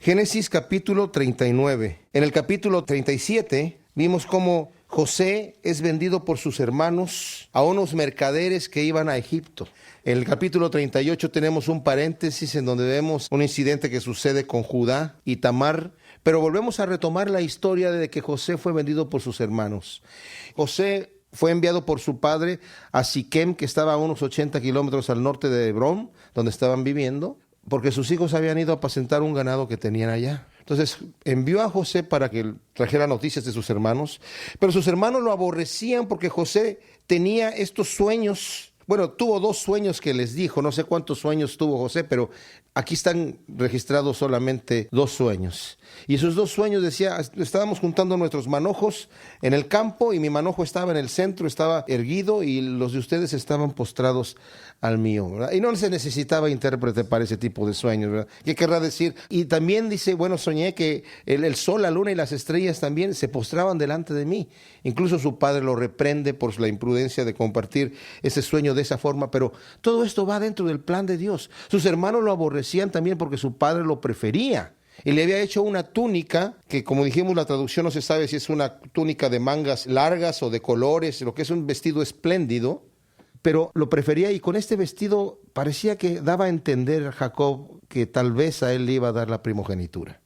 Génesis capítulo 39. En el capítulo 37 vimos cómo José es vendido por sus hermanos a unos mercaderes que iban a Egipto. En el capítulo 38 tenemos un paréntesis en donde vemos un incidente que sucede con Judá y Tamar, pero volvemos a retomar la historia de que José fue vendido por sus hermanos. José fue enviado por su padre a Siquem, que estaba a unos 80 kilómetros al norte de Hebrón, donde estaban viviendo, porque sus hijos habían ido a apacentar un ganado que tenían allá. Entonces envió a José para que trajera noticias de sus hermanos, pero sus hermanos lo aborrecían porque José tenía estos sueños. Bueno, tuvo 2 sueños que les dijo, no sé cuántos sueños tuvo José, pero aquí están registrados solamente 2 sueños. Y esos 2 sueños decía, estábamos juntando nuestros manojos en el campo y mi manojo estaba en el centro, estaba erguido y los de ustedes estaban postrados al mío, ¿verdad? Y no se necesitaba intérprete para ese tipo de sueños, ¿verdad? ¿Qué querrá decir? Y también dice, bueno, soñé que el sol, la luna y las estrellas también se postraban delante de mí. Incluso su padre lo reprende por la imprudencia de compartir ese sueño de esa forma, pero todo esto va dentro del plan de Dios. Sus hermanos lo aborrecían también porque su padre lo prefería. Y le había hecho una túnica, que como dijimos la traducción no se sabe si es una túnica de mangas largas o de colores, lo que es un vestido espléndido, pero lo prefería y con este vestido parecía que daba a entender a Jacob que tal vez a él le iba a dar la primogenitura.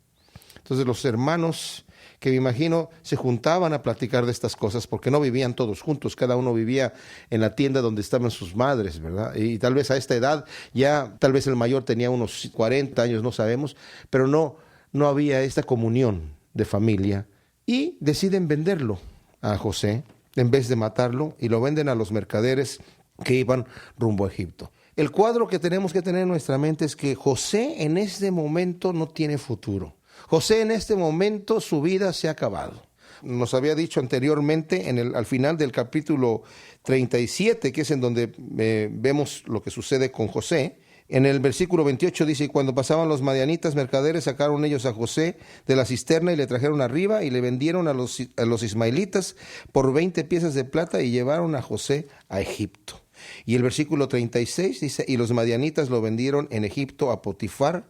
Entonces los hermanos, que me imagino se juntaban a platicar de estas cosas porque no vivían todos juntos, cada uno vivía en la tienda donde estaban sus madres, ¿verdad? Y tal vez a esta edad ya, tal vez el mayor tenía unos 40 años, no sabemos, pero no había esta comunión de familia y deciden venderlo a José en vez de matarlo y lo venden a los mercaderes que iban rumbo a Egipto. El cuadro que tenemos que tener en nuestra mente es que José en este momento no tiene futuro. José en este momento su vida se ha acabado. Nos había dicho anteriormente al final del capítulo 37, que es en donde vemos lo que sucede con José. En el versículo 28 dice, y cuando pasaban los madianitas mercaderes, sacaron ellos a José de la cisterna y le trajeron arriba y le vendieron a los ismaelitas por 20 piezas de plata y llevaron a José a Egipto. Y el versículo 36 dice, y los madianitas lo vendieron en Egipto a Potifar,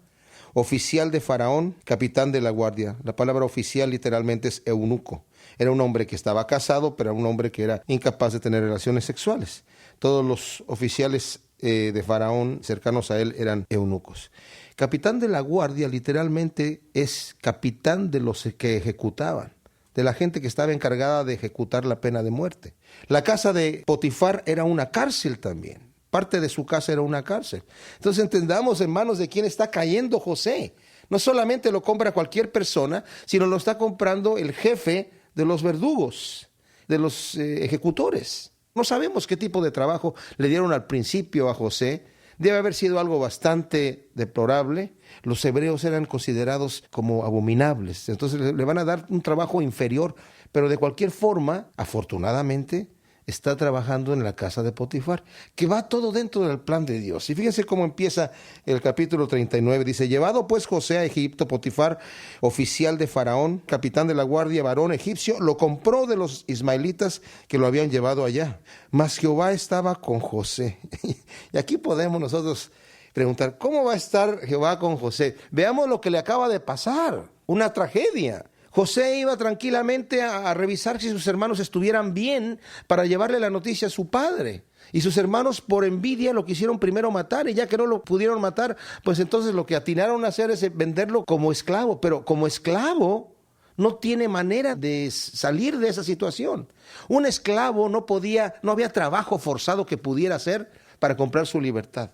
oficial de Faraón, capitán de la guardia. La palabra oficial literalmente es eunuco. Era un hombre que estaba casado, pero era un hombre que era incapaz de tener relaciones sexuales. Todos los oficiales de Faraón cercanos a él eran eunucos. Capitán de la guardia literalmente es capitán de los que ejecutaban, de la gente que estaba encargada de ejecutar la pena de muerte. La casa de Potifar era una cárcel también. Parte de su casa era una cárcel. Entonces entendamos en manos de quién está cayendo José. No solamente lo compra cualquier persona, sino lo está comprando el jefe de los verdugos, de los ejecutores. No sabemos qué tipo de trabajo le dieron al principio a José. Debe haber sido algo bastante deplorable. Los hebreos eran considerados como abominables. Entonces le van a dar un trabajo inferior, pero de cualquier forma, afortunadamente, está trabajando en la casa de Potifar, que va todo dentro del plan de Dios. Y fíjense cómo empieza el capítulo 39. Dice, llevado pues José a Egipto, Potifar, oficial de Faraón, capitán de la guardia, varón egipcio, lo compró de los ismaelitas que lo habían llevado allá. Mas Jehová estaba con José. Y aquí podemos nosotros preguntar, ¿cómo va a estar Jehová con José? Veamos lo que le acaba de pasar, una tragedia. José iba tranquilamente a revisar si sus hermanos estuvieran bien para llevarle la noticia a su padre. Y sus hermanos por envidia lo quisieron primero matar y ya que no lo pudieron matar, pues entonces lo que atinaron a hacer es venderlo como esclavo. Pero como esclavo no tiene manera de salir de esa situación. Un esclavo no había trabajo forzado que pudiera hacer para comprar su libertad.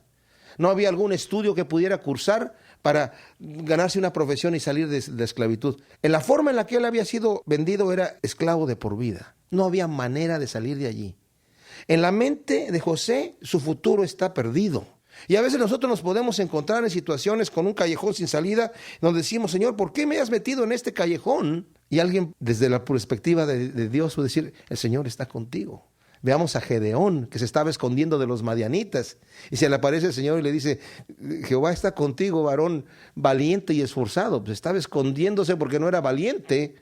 No había algún estudio que pudiera cursar para ganarse una profesión y salir de la esclavitud. En la forma en la que él había sido vendido era esclavo de por vida. No había manera de salir de allí. En la mente de José, su futuro está perdido. Y a veces nosotros nos podemos encontrar en situaciones con un callejón sin salida, donde decimos, Señor, ¿por qué me has metido en este callejón? Y alguien, desde la perspectiva de Dios, puede decir, el Señor está contigo. Veamos a Gedeón, que se estaba escondiendo de los madianitas. Y se le aparece el Señor y le dice, Jehová está contigo, varón valiente y esforzado. Pues estaba escondiéndose porque no era valiente.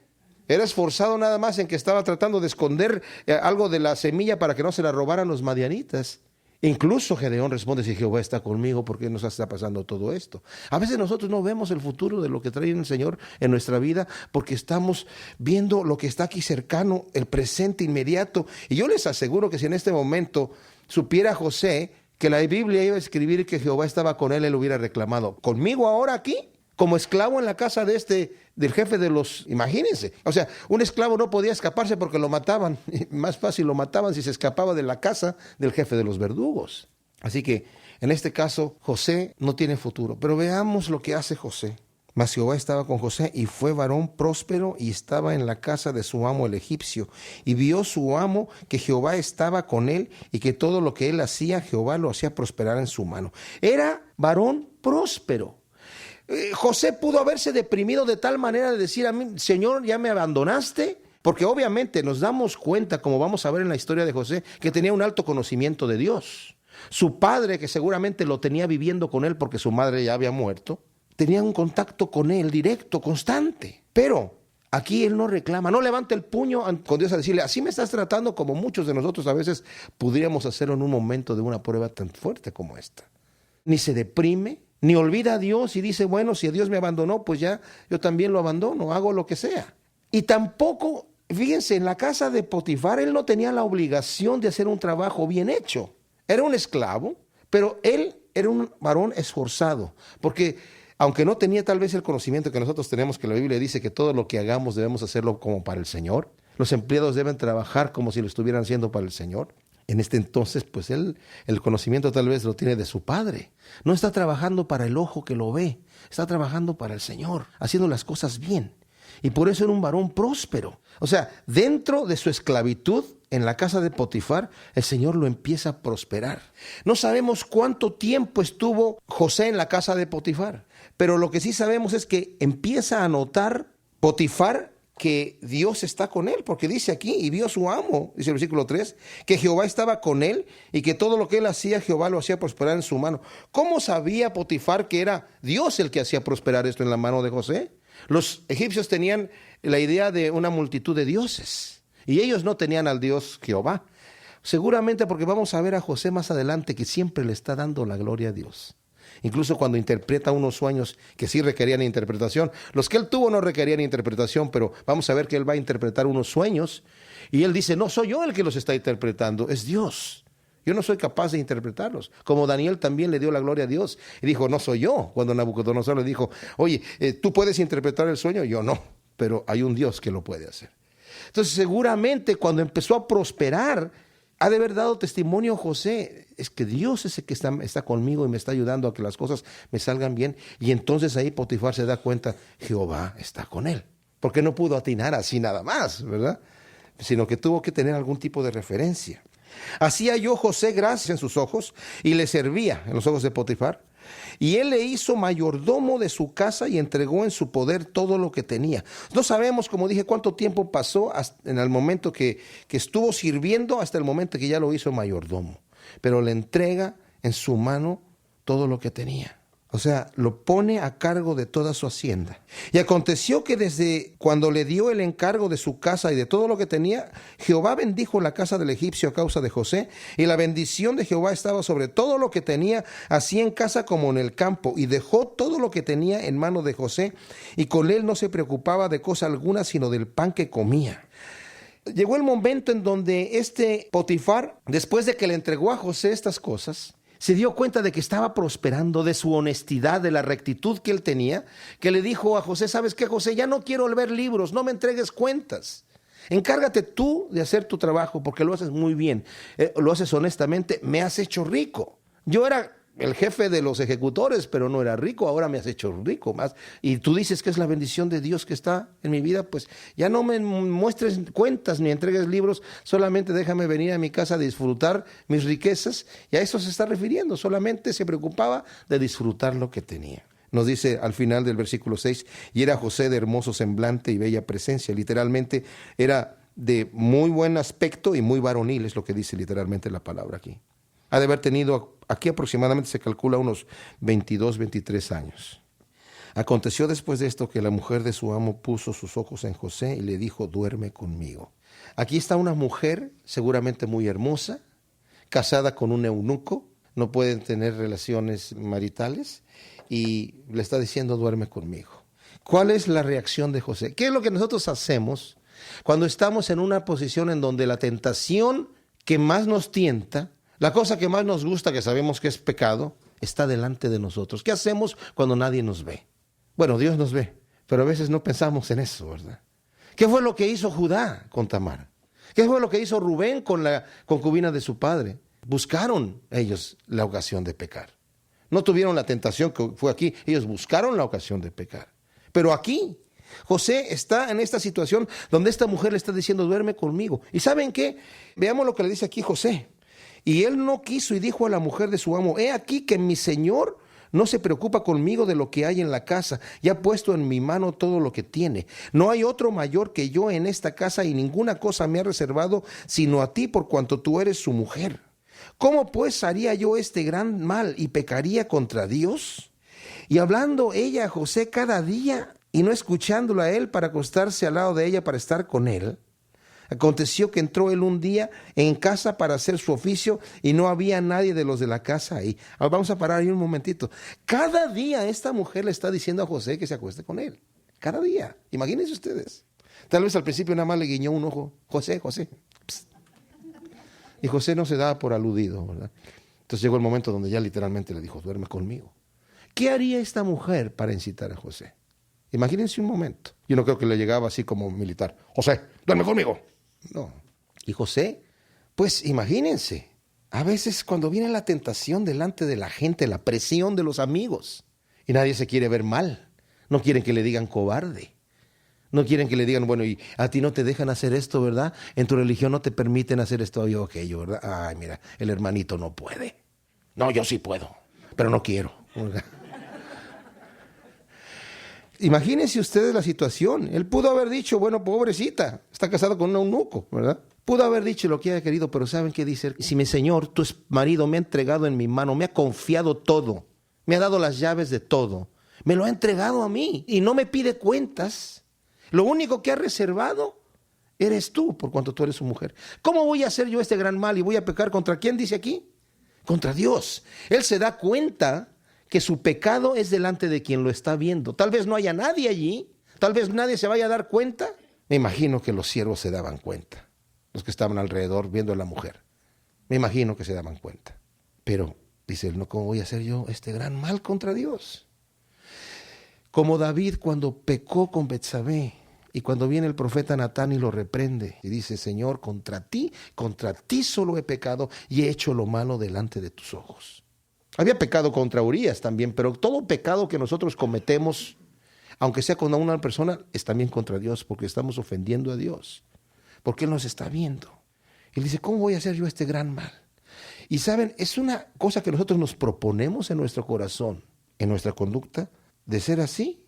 Era esforzado nada más en que estaba tratando de esconder algo de la semilla para que no se la robaran los madianitas. Incluso Gedeón responde, si Jehová está conmigo, ¿por qué nos está pasando todo esto? A veces nosotros no vemos el futuro de lo que trae el Señor en nuestra vida porque estamos viendo lo que está aquí cercano, el presente inmediato. Y yo les aseguro que si en este momento supiera José que la Biblia iba a escribir que Jehová estaba con él, él hubiera reclamado, ¿conmigo ahora aquí? Como esclavo en la casa del jefe de los, imagínense. O sea, un esclavo no podía escaparse porque lo mataban. Más fácil lo mataban si se escapaba de la casa del jefe de los verdugos. Así que, en este caso, José no tiene futuro. Pero veamos lo que hace José. Mas Jehová estaba con José y fue varón próspero y estaba en la casa de su amo el egipcio. Y vio su amo que Jehová estaba con él y que todo lo que él hacía, Jehová lo hacía prosperar en su mano. Era varón próspero. José pudo haberse deprimido de tal manera de decir a mí, Señor, ¿ya me abandonaste? Porque obviamente nos damos cuenta, como vamos a ver en la historia de José, que tenía un alto conocimiento de Dios. Su padre, que seguramente lo tenía viviendo con él porque su madre ya había muerto, tenía un contacto con él directo, constante. Pero aquí él no reclama, no levanta el puño con Dios a decirle, así me estás tratando, como muchos de nosotros a veces podríamos hacerlo en un momento de una prueba tan fuerte como esta. Ni se deprime, ni olvida a Dios y dice, bueno, si Dios me abandonó, pues ya yo también lo abandono, hago lo que sea. Y tampoco, fíjense, en la casa de Potifar, él no tenía la obligación de hacer un trabajo bien hecho. Era un esclavo, pero él era un varón esforzado, porque aunque no tenía tal vez el conocimiento que nosotros tenemos, que la Biblia dice que todo lo que hagamos debemos hacerlo como para el Señor, los empleados deben trabajar como si lo estuvieran haciendo para el Señor. En este entonces, pues él, el conocimiento tal vez lo tiene de su padre. No está trabajando para el ojo que lo ve, está trabajando para el Señor, haciendo las cosas bien. Y por eso era un varón próspero. O sea, dentro de su esclavitud, en la casa de Potifar, el Señor lo empieza a prosperar. No sabemos cuánto tiempo estuvo José en la casa de Potifar, pero lo que sí sabemos es que empieza a notar Potifar que Dios está con él, porque dice aquí, y vio su amo, dice el versículo 3, que Jehová estaba con él y que todo lo que él hacía, Jehová lo hacía prosperar en su mano. ¿Cómo sabía Potifar que era Dios el que hacía prosperar esto en la mano de José? Los egipcios tenían la idea de una multitud de dioses y ellos no tenían al Dios Jehová. Seguramente porque vamos a ver a José más adelante que siempre le está dando la gloria a Dios. Incluso cuando interpreta unos sueños que sí requerían interpretación. Los que él tuvo no requerían interpretación, pero vamos a ver que él va a interpretar unos sueños. Y él dice, no soy yo el que los está interpretando, es Dios. Yo no soy capaz de interpretarlos. Como Daniel también le dio la gloria a Dios. Y dijo, no soy yo. Cuando Nabucodonosor le dijo, oye, ¿tú puedes interpretar el sueño? Yo no, pero hay un Dios que lo puede hacer. Entonces seguramente cuando empezó a prosperar, ha de haber dado testimonio José, es que Dios es el que está conmigo y me está ayudando a que las cosas me salgan bien. Y entonces ahí Potifar se da cuenta, Jehová está con él. Porque no pudo atinar así nada más, ¿verdad? Sino que tuvo que tener algún tipo de referencia. Así halló José gracia en sus ojos y le servía en los ojos de Potifar. Y él le hizo mayordomo de su casa y entregó en su poder todo lo que tenía. No sabemos, como dije, cuánto tiempo pasó en el momento que estuvo sirviendo hasta el momento que ya lo hizo mayordomo. Pero le entrega en su mano todo lo que tenía. O sea, lo pone a cargo de toda su hacienda. Y aconteció que desde cuando le dio el encargo de su casa y de todo lo que tenía, Jehová bendijo la casa del egipcio a causa de José, y la bendición de Jehová estaba sobre todo lo que tenía, así en casa como en el campo, y dejó todo lo que tenía en mano de José, y con él no se preocupaba de cosa alguna, sino del pan que comía. Llegó el momento en donde este Potifar, después de que le entregó a José estas cosas, se dio cuenta de que estaba prosperando, de su honestidad, de la rectitud que él tenía, que le dijo a José, ¿sabes qué, José? Ya no quiero ver libros, no me entregues cuentas. Encárgate tú de hacer tu trabajo porque lo haces muy bien, lo haces honestamente, me has hecho rico. Yo era el jefe de los ejecutores, pero no era rico, ahora me has hecho rico más. Y tú dices que es la bendición de Dios que está en mi vida, pues ya no me muestres cuentas ni entregues libros, solamente déjame venir a mi casa a disfrutar mis riquezas. Y a eso se está refiriendo, solamente se preocupaba de disfrutar lo que tenía. Nos dice al final del versículo 6, y era José de hermoso semblante y bella presencia. Literalmente era de muy buen aspecto y muy varonil, es lo que dice literalmente la palabra aquí. Ha de haber tenido, aquí aproximadamente se calcula unos 22, 23 años. Aconteció después de esto que la mujer de su amo puso sus ojos en José y le dijo, duerme conmigo. Aquí está una mujer seguramente muy hermosa, casada con un eunuco, no pueden tener relaciones maritales y le está diciendo duerme conmigo. ¿Cuál es la reacción de José? ¿Qué es lo que nosotros hacemos cuando estamos en una posición en donde la tentación que más nos tienta, la cosa que más nos gusta, que sabemos que es pecado, está delante de nosotros? ¿Qué hacemos cuando nadie nos ve? Bueno, Dios nos ve, pero a veces no pensamos en eso, ¿verdad? ¿Qué fue lo que hizo Judá con Tamar? ¿Qué fue lo que hizo Rubén con la concubina de su padre? Buscaron ellos la ocasión de pecar. No tuvieron la tentación que fue aquí, ellos buscaron la ocasión de pecar. Pero aquí, José está en esta situación donde esta mujer le está diciendo, duerme conmigo. ¿Y saben qué? Veamos lo que le dice aquí José. Y él no quiso y dijo a la mujer de su amo, he aquí que mi señor no se preocupa conmigo de lo que hay en la casa, y ha puesto en mi mano todo lo que tiene. No hay otro mayor que yo en esta casa, y ninguna cosa me ha reservado sino a ti, por cuanto tú eres su mujer. ¿Cómo pues haría yo este gran mal y pecaría contra Dios? Y hablando ella a José cada día, y no escuchándolo a él para acostarse al lado de ella para estar con él, aconteció que entró él un día en casa para hacer su oficio y no había nadie de los de la casa ahí. Ahora vamos a parar ahí un momentito. Cada día esta mujer le está diciendo a José que se acueste con él. Cada día. Imagínense ustedes. Tal vez al principio nada más le guiñó un ojo. José, José. Psst. Y José no se daba por aludido, ¿verdad? Entonces llegó el momento donde ya literalmente le dijo, duerme conmigo. ¿Qué haría esta mujer para incitar a José? Imagínense un momento. Yo no creo que le llegaba así como militar. José, duerme conmigo. No. Y José, pues imagínense, a veces cuando viene la tentación delante de la gente, la presión de los amigos, y nadie se quiere ver mal, no quieren que le digan cobarde, no quieren que le digan, bueno, y a ti no te dejan hacer esto, ¿verdad? En tu religión no te permiten hacer esto y aquello, ¿verdad? Ay, mira, el hermanito no puede. No, yo sí puedo, pero no quiero, ¿verdad? Imagínense ustedes la situación. Él pudo haber dicho, bueno, pobrecita, está casado con un eunuco, ¿verdad? Pudo haber dicho lo que haya querido, pero ¿saben qué dice? Si mi señor, tu marido, me ha entregado en mi mano, me ha confiado todo, me ha dado las llaves de todo, me lo ha entregado a mí y no me pide cuentas, lo único que ha reservado eres tú, por cuanto tú eres su mujer. ¿Cómo voy a hacer yo este gran mal y voy a pecar contra quién dice aquí? Contra Dios. Él se da cuenta que su pecado es delante de quien lo está viendo. Tal vez no haya nadie allí, tal vez nadie se vaya a dar cuenta. Me imagino que los siervos se daban cuenta, los que estaban alrededor viendo a la mujer. Me imagino que se daban cuenta. Pero, dice él, no, ¿cómo voy a hacer yo este gran mal contra Dios? Como David cuando pecó con Betsabé, y cuando viene el profeta Natán y lo reprende, y dice, Señor, contra ti solo he pecado y he hecho lo malo delante de tus ojos. Había pecado contra Urías también, pero todo pecado que nosotros cometemos, aunque sea con una persona, es también contra Dios, porque estamos ofendiendo a Dios, porque Él nos está viendo. Y Él dice, ¿cómo voy a hacer yo este gran mal? Y saben, es una cosa que nosotros nos proponemos en nuestro corazón, en nuestra conducta, de ser así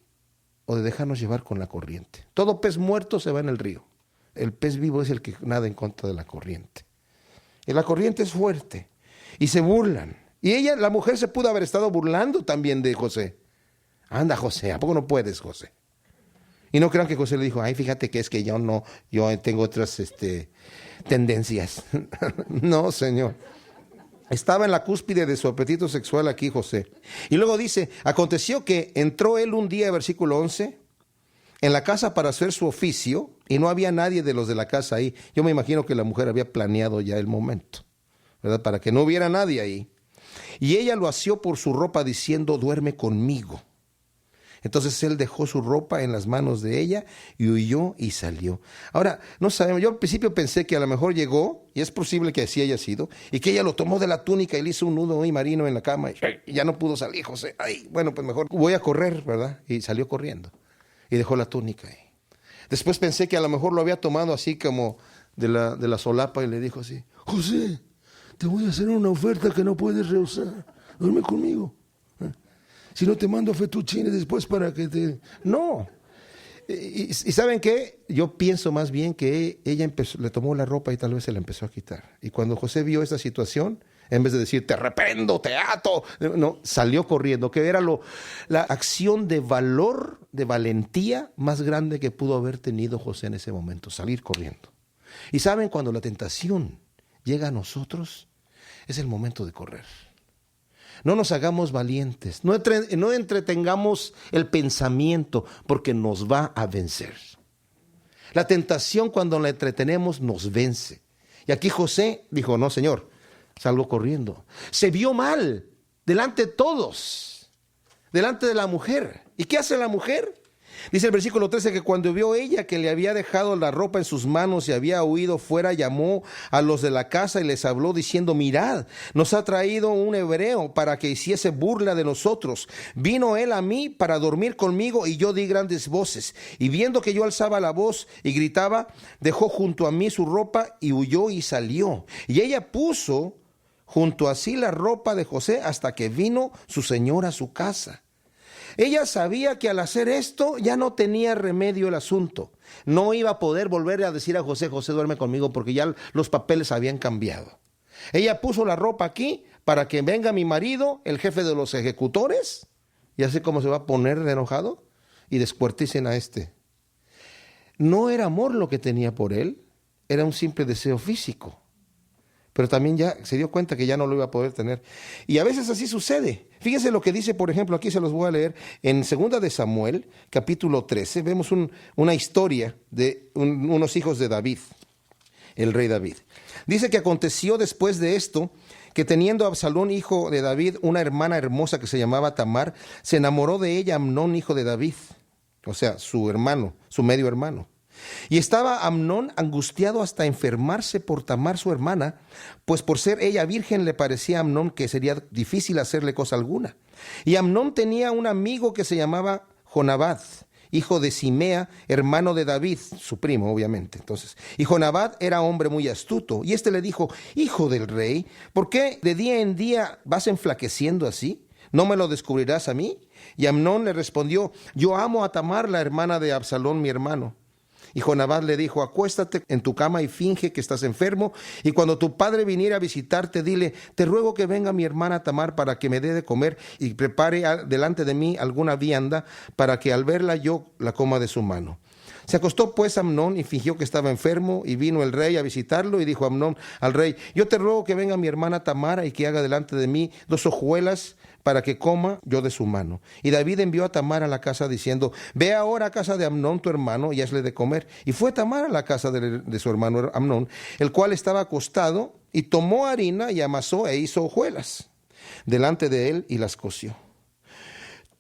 o de dejarnos llevar con la corriente. Todo pez muerto se va en el río. El pez vivo es el que nada en contra de la corriente. Y la corriente es fuerte y se burlan. Y ella, la mujer, se pudo haber estado burlando también de José. Anda, José, ¿a poco no puedes, José? Y no crean que José le dijo, ay, fíjate que es que yo tengo otras tendencias. No, señor. Estaba en la cúspide de su apetito sexual aquí José. Y luego dice, aconteció que entró él un día, versículo 11, en la casa para hacer su oficio, y no había nadie de los de la casa ahí. Yo me imagino que la mujer había planeado ya el momento, ¿verdad? Para que no hubiera nadie ahí. Y ella lo asió por su ropa diciendo, duerme conmigo. Entonces él dejó su ropa en las manos de ella y huyó y salió. Ahora, no sabemos, yo al principio pensé que a lo mejor llegó, y es posible que así haya sido, y que ella lo tomó de la túnica y le hizo un nudo muy marino en la cama y ya no pudo salir, José. Ay, bueno, pues mejor voy a correr, ¿verdad? Y salió corriendo y dejó la túnica ahí. Después pensé que a lo mejor lo había tomado así como de la solapa y le dijo así, José, te voy a hacer una oferta que no puedes rehusar. Duerme conmigo. Si no te mando fettuccine después para que te... No. ¿Y saben qué? Yo pienso más bien que ella le tomó la ropa y tal vez se la empezó a quitar. Y cuando José vio esta situación, en vez de decir, te reprendo, te ato, no, salió corriendo, que era la acción de valor, de valentía más grande que pudo haber tenido José en ese momento, salir corriendo. Y saben, cuando la tentación llega a nosotros, es el momento de correr. No nos hagamos valientes, no entretengamos el pensamiento porque nos va a vencer. La tentación cuando la entretenemos nos vence. Y aquí José dijo, no Señor, salgo corriendo. Se vio mal delante de todos, delante de la mujer. ¿Y qué hace la mujer? Dice el versículo 13 que cuando vio ella que le había dejado la ropa en sus manos y había huido fuera, llamó a los de la casa y les habló diciendo, mirad, nos ha traído un hebreo para que hiciese burla de nosotros. Vino él a mí para dormir conmigo y yo di grandes voces. Y viendo que yo alzaba la voz y gritaba, dejó junto a mí su ropa y huyó y salió. Y ella puso junto a sí la ropa de José hasta que vino su señor a su casa. Ella sabía que al hacer esto ya no tenía remedio el asunto. No iba a poder volver a decir a José, José duerme conmigo, porque ya los papeles habían cambiado. Ella puso la ropa aquí para que venga mi marido, el jefe de los ejecutores, y así como se va a poner de enojado, y descuarticen a este. No era amor lo que tenía por él, era un simple deseo físico. Pero también ya se dio cuenta que ya no lo iba a poder tener. Y a veces así sucede. Fíjense lo que dice, por ejemplo, aquí se los voy a leer, en 2 de Samuel, capítulo 13, vemos una historia de unos hijos de David, el rey David. Dice que aconteció después de esto, que teniendo Absalón, hijo de David, una hermana hermosa que se llamaba Tamar, se enamoró de ella Amnón, hijo de David, o sea, su hermano, su medio hermano. Y estaba Amnón angustiado hasta enfermarse por Tamar su hermana, pues por ser ella virgen le parecía a Amnón que sería difícil hacerle cosa alguna. Y Amnón tenía un amigo que se llamaba Jonabad, hijo de Simea, hermano de David, su primo obviamente. Y Jonabad era hombre muy astuto, y le dijo, hijo del rey, ¿por qué de día en día vas enflaqueciendo así? ¿No me lo descubrirás a mí? Y Amnón le respondió, yo amo a Tamar, la hermana de Absalón, mi hermano. Y Jonabad le dijo, acuéstate en tu cama y finge que estás enfermo, y cuando tu padre viniera a visitarte, dile, te ruego que venga mi hermana Tamar para que me dé de comer y prepare delante de mí alguna vianda para que al verla yo la coma de su mano. Se acostó pues Amnón y fingió que estaba enfermo, y vino el rey a visitarlo, y dijo Amnón al rey, yo te ruego que venga mi hermana Tamar y que haga delante de mí 2 hojuelas para que coma yo de su mano. Y David envió a Tamar a la casa diciendo, ve ahora a casa de Amnón tu hermano y hazle de comer. Y fue Tamar a la casa de su hermano Amnón, el cual estaba acostado, y tomó harina y amasó e hizo hojuelas delante de él y las coció.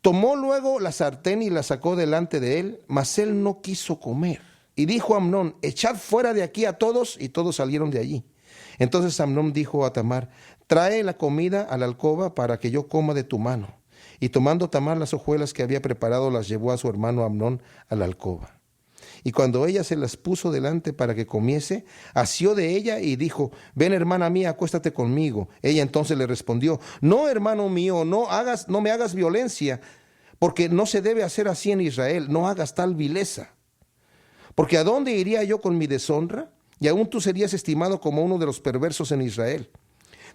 Tomó luego la sartén y la sacó delante de él, mas él no quiso comer. Y dijo Amnón, echad fuera de aquí a todos, y todos salieron de allí. Entonces Amnón dijo a Tamar, trae la comida a la alcoba para que yo coma de tu mano. Y tomando Tamar las hojuelas que había preparado, las llevó a su hermano Amnón a la alcoba. Y cuando ella se las puso delante para que comiese, asió de ella y dijo, ven hermana mía, acuéstate conmigo. Ella entonces le respondió, no hermano mío, no me hagas violencia, porque no se debe hacer así en Israel, no hagas tal vileza. Porque ¿a dónde iría yo con mi deshonra? Y aún tú serías estimado como uno de los perversos en Israel.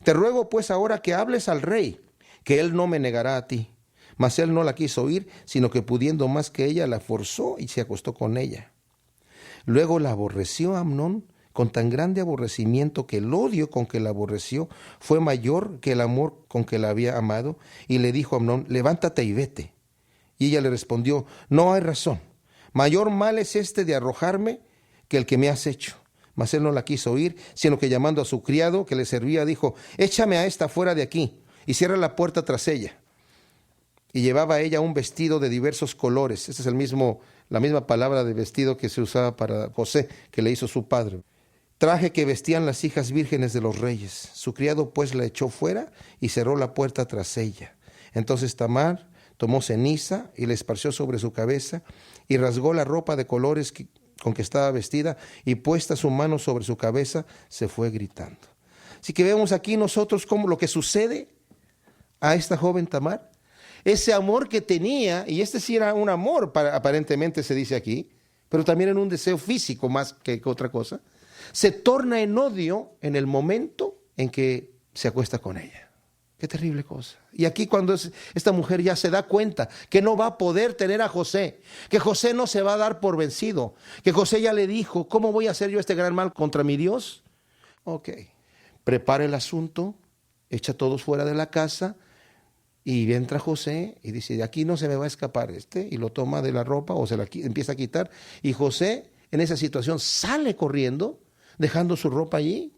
Te ruego pues ahora que hables al rey, que él no me negará a ti. Mas él no la quiso oír, sino que pudiendo más que ella, la forzó y se acostó con ella. Luego la aborreció Amnón con tan grande aborrecimiento que el odio con que la aborreció fue mayor que el amor con que la había amado, y le dijo a Amnón, levántate y vete. Y ella le respondió, no hay razón. Mayor mal es este de arrojarme que el que me has hecho. Mas él no la quiso oír, sino que llamando a su criado que le servía, dijo, échame a esta fuera de aquí, y cierra la puerta tras ella. Y llevaba ella un vestido de diversos colores. Esa es la misma palabra de vestido que se usaba para José, que le hizo su padre. Traje que vestían las hijas vírgenes de los reyes. Su criado pues la echó fuera y cerró la puerta tras ella. Entonces Tamar tomó ceniza y la esparció sobre su cabeza, y rasgó la ropa de colores con que estaba vestida, y puesta su mano sobre su cabeza, se fue gritando. Así que vemos aquí nosotros cómo lo que sucede a esta joven Tamar, ese amor que tenía, y sí era un amor, aparentemente se dice aquí, pero también en un deseo físico más que otra cosa, se torna en odio en el momento en que se acuesta con ella. Qué terrible cosa. Y aquí cuando esta mujer ya se da cuenta que no va a poder tener a José, que José no se va a dar por vencido, que José ya le dijo, ¿cómo voy a hacer yo este gran mal contra mi Dios? Ok, prepara el asunto, echa a todos fuera de la casa y entra José y dice, de aquí no se me va a escapar y lo toma de la ropa o empieza a quitar. Y José en esa situación sale corriendo, dejando su ropa allí,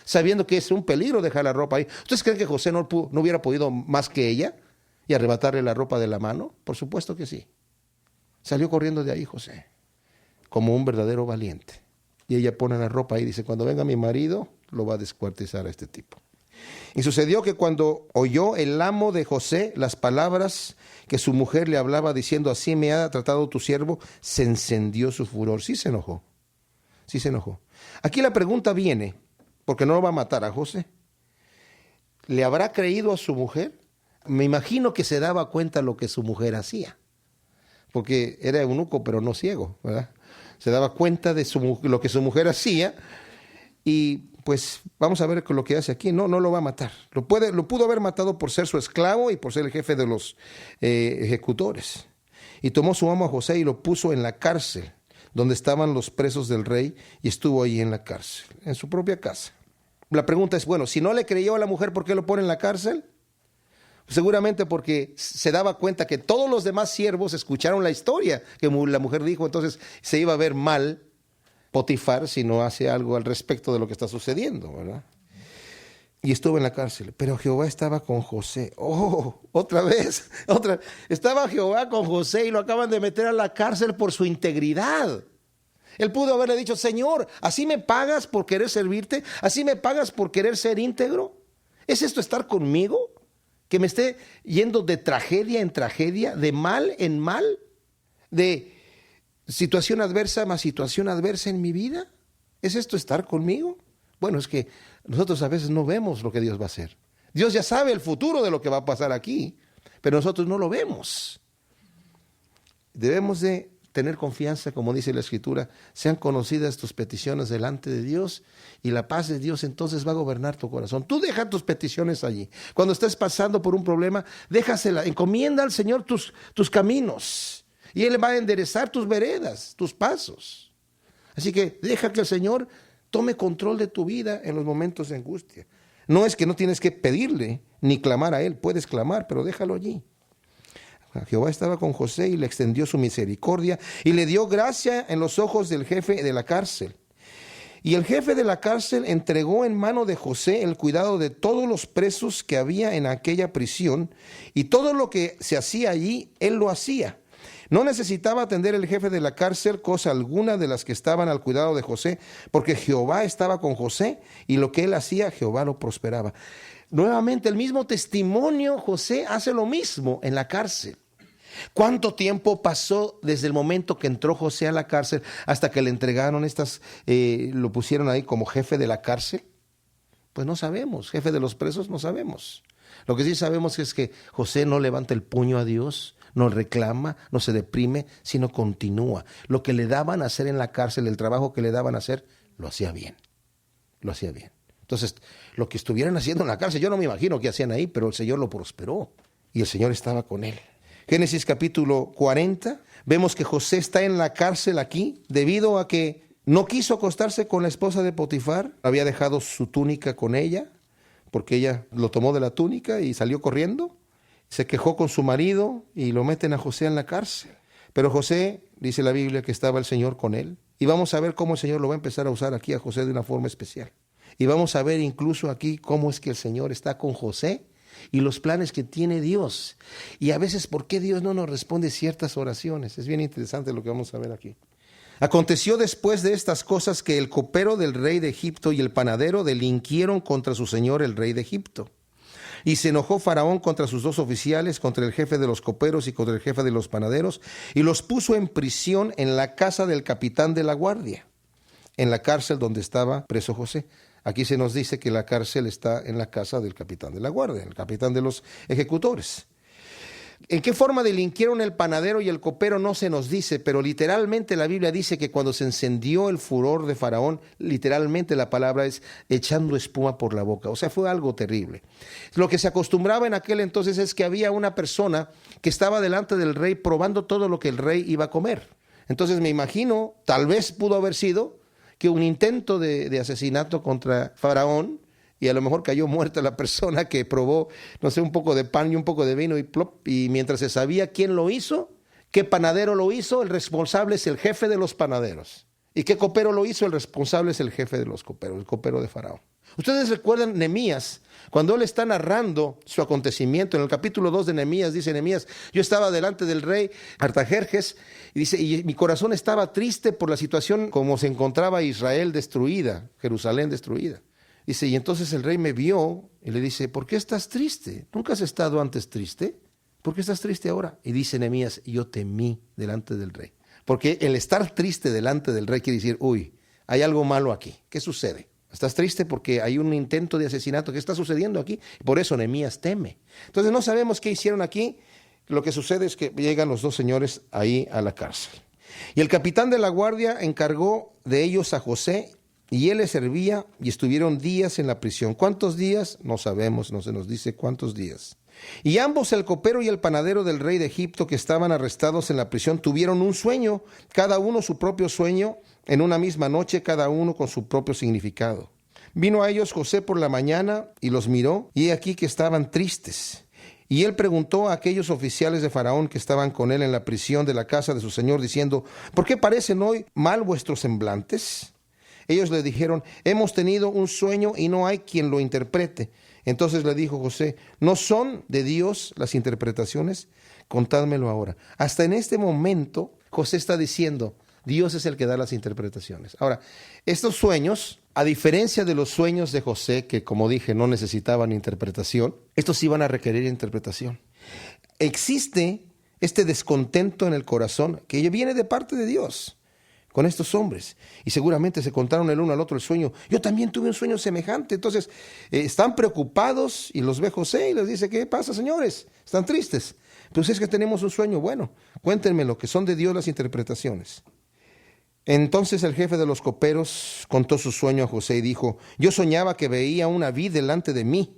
sabiendo que es un peligro dejar la ropa ahí. ¿Ustedes creen que José no hubiera podido más que ella y arrebatarle la ropa de la mano? Por supuesto que sí. Salió corriendo de ahí José, como un verdadero valiente. Y ella pone la ropa ahí y dice, cuando venga mi marido, lo va a descuartizar a este tipo. Y sucedió que cuando oyó el amo de José las palabras que su mujer le hablaba diciendo, así me ha tratado tu siervo, se encendió su furor. Sí se enojó. Sí se enojó. Aquí la pregunta viene, porque no lo va a matar a José. ¿Le habrá creído a su mujer? Me imagino que se daba cuenta lo que su mujer hacía, porque era eunuco pero no ciego, ¿verdad? Se daba cuenta de lo que su mujer hacía y pues vamos a ver lo que hace aquí. No lo va a matar. Lo pudo haber matado por ser su esclavo y por ser el jefe de los ejecutores. Y tomó su amo a José y lo puso en la cárcel, donde estaban los presos del rey, y estuvo ahí en la cárcel, en su propia casa. La pregunta es, bueno, si no le creyó a la mujer, ¿por qué lo pone en la cárcel? Seguramente porque se daba cuenta que todos los demás siervos escucharon la historia que la mujer dijo, entonces se iba a ver mal Potifar si no hace algo al respecto de lo que está sucediendo, ¿verdad? Y estuvo en la cárcel, pero Jehová estaba con José. Otra vez. Estaba Jehová con José y lo acaban de meter a la cárcel por su integridad. Él pudo haberle dicho, Señor, ¿así me pagas por querer servirte? ¿Así me pagas por querer ser íntegro? ¿Es esto estar conmigo? ¿Que me esté yendo de tragedia en tragedia, de mal en mal, de situación adversa más situación adversa en mi vida? ¿Es esto estar conmigo? Bueno, es que nosotros a veces no vemos lo que Dios va a hacer. Dios ya sabe el futuro de lo que va a pasar aquí, pero nosotros no lo vemos. Debemos de tener confianza, como dice la Escritura, sean conocidas tus peticiones delante de Dios y la paz de Dios entonces va a gobernar tu corazón. Tú deja tus peticiones allí. Cuando estés pasando por un problema, déjasela, encomienda al Señor tus caminos y Él va a enderezar tus veredas, tus pasos. Así que deja que el Señor tome control de tu vida en los momentos de angustia. No es que no tienes que pedirle ni clamar a Él, puedes clamar, pero déjalo allí. Jehová estaba con José y le extendió su misericordia y le dio gracia en los ojos del jefe de la cárcel. Y el jefe de la cárcel entregó en mano de José el cuidado de todos los presos que había en aquella prisión, y todo lo que se hacía allí, él lo hacía. No necesitaba atender el jefe de la cárcel cosa alguna de las que estaban al cuidado de José, porque Jehová estaba con José y lo que él hacía, Jehová lo prosperaba. Nuevamente, el mismo testimonio, José hace lo mismo en la cárcel. ¿Cuánto tiempo pasó desde el momento que entró José a la cárcel hasta que le entregaron lo pusieron ahí como jefe de la cárcel? Pues no sabemos, jefe de los presos no sabemos. Lo que sí sabemos es que José no levanta el puño a Dios, no reclama, no se deprime, sino continúa. Lo que le daban a hacer en la cárcel, el trabajo que le daban a hacer, lo hacía bien. Lo hacía bien. Entonces, lo que estuvieran haciendo en la cárcel, yo no me imagino qué hacían ahí, pero el Señor lo prosperó y el Señor estaba con él. Génesis capítulo 40, vemos que José está en la cárcel aquí debido a que no quiso acostarse con la esposa de Potifar, había dejado su túnica con ella, porque ella lo tomó de la túnica y salió corriendo. Se quejó con su marido y lo meten a José en la cárcel. Pero José, dice la Biblia, que estaba el Señor con él. Y vamos a ver cómo el Señor lo va a empezar a usar aquí a José de una forma especial. Y vamos a ver incluso aquí cómo es que el Señor está con José y los planes que tiene Dios. Y a veces por qué Dios no nos responde ciertas oraciones. Es bien interesante lo que vamos a ver aquí. Aconteció después de estas cosas que el copero del rey de Egipto y el panadero delinquieron contra su señor el rey de Egipto. Y se enojó Faraón contra sus dos oficiales, contra el jefe de los coperos y contra el jefe de los panaderos, y los puso en prisión en la casa del capitán de la guardia, en la cárcel donde estaba preso José. Aquí se nos dice que la cárcel está en la casa del capitán de la guardia, el capitán de los ejecutores. ¿En qué forma delinquieron el panadero y el copero? No se nos dice, pero literalmente la Biblia dice que cuando se encendió el furor de Faraón, literalmente la palabra es echando espuma por la boca. O sea, fue algo terrible. Lo que se acostumbraba en aquel entonces es que había una persona que estaba delante del rey probando todo lo que el rey iba a comer. Entonces me imagino, tal vez pudo haber sido que un intento de asesinato contra Faraón y a lo mejor cayó muerta la persona que probó, no sé, un poco de pan y un poco de vino y plop, y mientras se sabía quién lo hizo, qué panadero lo hizo, el responsable es el jefe de los panaderos. ¿Y qué copero lo hizo? El responsable es el jefe de los coperos, el copero de Faraón. Ustedes recuerdan Nehemías, cuando él está narrando su acontecimiento, en el capítulo 2 de Nehemías, dice Nehemías, yo estaba delante del rey Artajerjes, y dice, y mi corazón estaba triste por la situación como se encontraba Israel destruida, Jerusalén destruida. Dice, y entonces el rey me vio y le dice, ¿por qué estás triste? ¿Nunca has estado antes triste? ¿Por qué estás triste ahora? Y dice Nehemías, yo temí delante del rey. Porque el estar triste delante del rey quiere decir, uy, hay algo malo aquí. ¿Qué sucede? Estás triste porque hay un intento de asesinato. ¿Qué está sucediendo aquí? Por eso Nehemías teme. Entonces no sabemos qué hicieron aquí. Lo que sucede es que llegan los dos señores ahí a la cárcel. Y el capitán de la guardia encargó de ellos a José, y él les servía, y estuvieron días en la prisión. ¿Cuántos días? No sabemos, no se nos dice cuántos días. Y ambos, el copero y el panadero del rey de Egipto, que estaban arrestados en la prisión, tuvieron un sueño, cada uno su propio sueño, en una misma noche, cada uno con su propio significado. Vino a ellos José por la mañana y los miró, y he aquí que estaban tristes. Y él preguntó a aquellos oficiales de Faraón que estaban con él en la prisión de la casa de su señor, diciendo, ¿por qué parecen hoy mal vuestros semblantes? Ellos le dijeron, hemos tenido un sueño y no hay quien lo interprete. Entonces le dijo José, ¿no son de Dios las interpretaciones? Contádmelo ahora. Hasta en este momento, José está diciendo, Dios es el que da las interpretaciones. Ahora, estos sueños, a diferencia de los sueños de José, que como dije, no necesitaban interpretación, estos iban a requerir interpretación. Existe este descontento en el corazón que viene de parte de Dios con estos hombres, y seguramente se contaron el uno al otro el sueño. Yo también tuve un sueño semejante. Entonces están preocupados y los ve José y les dice, ¿qué pasa, señores? Están tristes. Pues es que tenemos un sueño. Bueno, cuéntenme lo que son de Dios las interpretaciones. Entonces el jefe de los coperos contó su sueño a José y dijo, yo soñaba que veía una vid delante de mí,